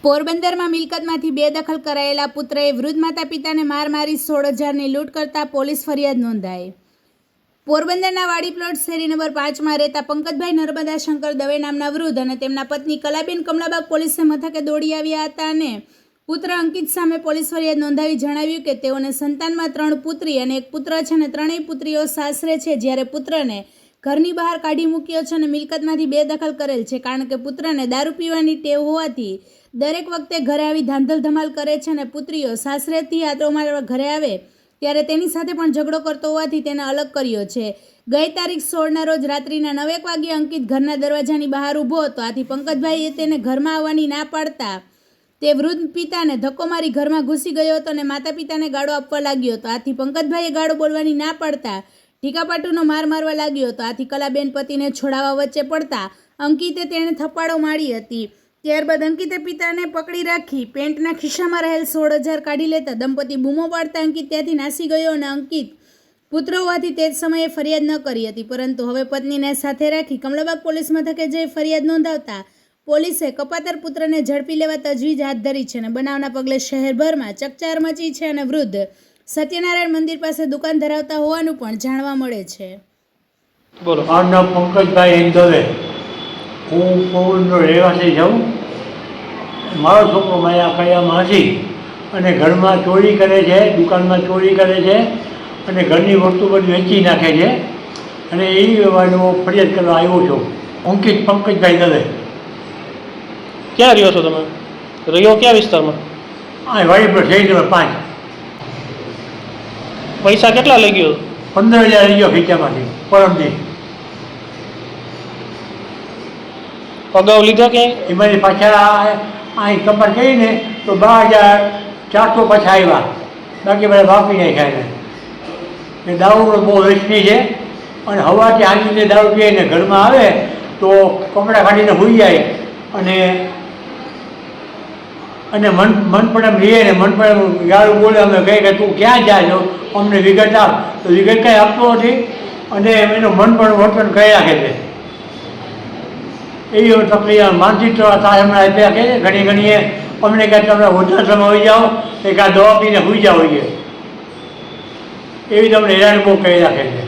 પોરબંદરમાં મિલકતમાંથી બેદખલ કરાયેલા પુત્રએ વૃદ્ધ માતા પિતાને માર મારી 16,000ની લૂંટ કરતા પોલીસ ફરિયાદ નોંધાઈ। પોરબંદરના વાડી પ્લોટ શેરી નંબર 5માં રહેતા પંકજભાઈ નર્મદા શંકર દવે નામના વૃદ્ધ અને તેમના પત્ની કલાબેન કમલાબાગ પોલીસ મથકે દોડી આવ્યા હતા અને પુત્ર અંકિત સામે પોલીસ ફરિયાદ નોંધાવી જણાવ્યું કે તેઓને સંતાનમાં 3 પુત્રી અને 1 પુત્ર છે અને ત્રણેય પુત્રીઓ સાસરે છે, જ્યારે પુત્રને ઘરની બહાર કાઢી મૂક્યો છે અને મિલકતમાંથી બેદખલ કરેલ છે, કારણ કે પુત્રને દારૂ પીવાની ટેવ હોવાથી દરેક વખતે ઘરે આવી ધાંધલ ધમાલ કરે છે અને પુત્રીઓ સાસરેથી આંતરો મારવા ઘરે આવે ત્યારે તેની સાથે પણ ઝઘડો કરતો હોવાથી તેને અલગ કર્યો છે। ગઈ તારીખ 16ના રોજ રાત્રિના 9 વાગ્યે અંકિત ઘરના દરવાજાની બહાર ઊભો હતો, આથી પંકજભાઈએ તેને ઘરમાં આવવાની ના પાડતા તે વૃદ્ધ પિતાને ધક્કો મારી ઘરમાં ઘૂસી ગયો હતો અને માતા પિતાને ગાળો આપવા લાગ્યો હતો, આથી પંકજભાઈએ ગાળો બોલવાની ના પાડતા ઢીકાપાટુનો માર મારવા લાગ્યો હતો, આથી કલાબેન પતિને છોડાવવા વચ્ચે પડતા અંકિતે તેણે થપ્પાડો મારી હતી। ત્યારબાદ અંકિતે પિતાને પકડી રાખી પેન્ટના ખિસ્સામાં રહેલ 16,000 કાઢી લેતા દંપતી બૂમો પાડતા અંકિત ત્યાંથી નાસી ગયો અને અંકિત પુત્ર હોવાથી તે જ સમયે ફરિયાદ ન કરી હતી, પરંતુ હવે પત્નીને સાથે રાખી કમલાબાગ પોલીસ મથકે જઈ ફરિયાદ નોંધાવતા પોલીસે કપાતર પુત્રને ઝડપી લેવા તજવીજ હાથ ધરી છે અને બનાવના પગલે શહેરભરમાં ચકચાર મચી છે અને વૃદ્ધ સત્યનારાયણ મંદિર પાસે દુકાન ધરાવતા હોવાનું પણ જાણવા મળે છે। બોલો। મારું નામ પંકજભાઈ દવે, હું પોરબંદર રહેવાસી છું। મારો છોકરો માયા કયામાં હતી અને ઘરમાં ચોરી કરે છે, દુકાનમાં ચોરી કરે છે અને ઘરની વસ્તુ બધી વેચી નાખે છે અને એ ફરિયાદ કરવા આવ્યો છું। અંકિત પંકજભાઈ દવે। ક્યાં રહ્યો છો તમે? રહ્યો ક્યાં વિસ્તારમાં? આ વાડી પર શેરી નંબર 5। પૈસા કેટલા લઈ ગયો? 15,000 લઈ ગયો ખીચામાંથી પરમદી। અગાઉ લીધા કે એમાંથી પાછા અહીં કપાત કરીને તો 12,400 પાછા આવ્યા, બાકી બધા વાપરી નાખ્યા છે। એ દારૂનો બહુ વેચતી છે અને હવાથી આવીને દારૂ પીને ઘરમાં આવે તો કપડાં કાઢીને સૂઈ જાય અને મન પણ એમ લઈએ ને મન પણ એમ ગાળું બોલે, અમે કહે કે તું ક્યાં જાય છો, અમને વિગત આપ, તો વિગત કાંઈ આપતો નથી અને એનું મન પણ વર્તન કરી રાખે છે। એવી તકલીફ માનસિક થાય અમને આપ્યા કે ઘણી ઘણીએ અમને કહે તમે વૃદ્ધાશ્રમ આવી જાઓ, એક આ દવા પીને સૂઈ જાઓ, એવી તમને હેરાન બહુ કરી રાખે છે।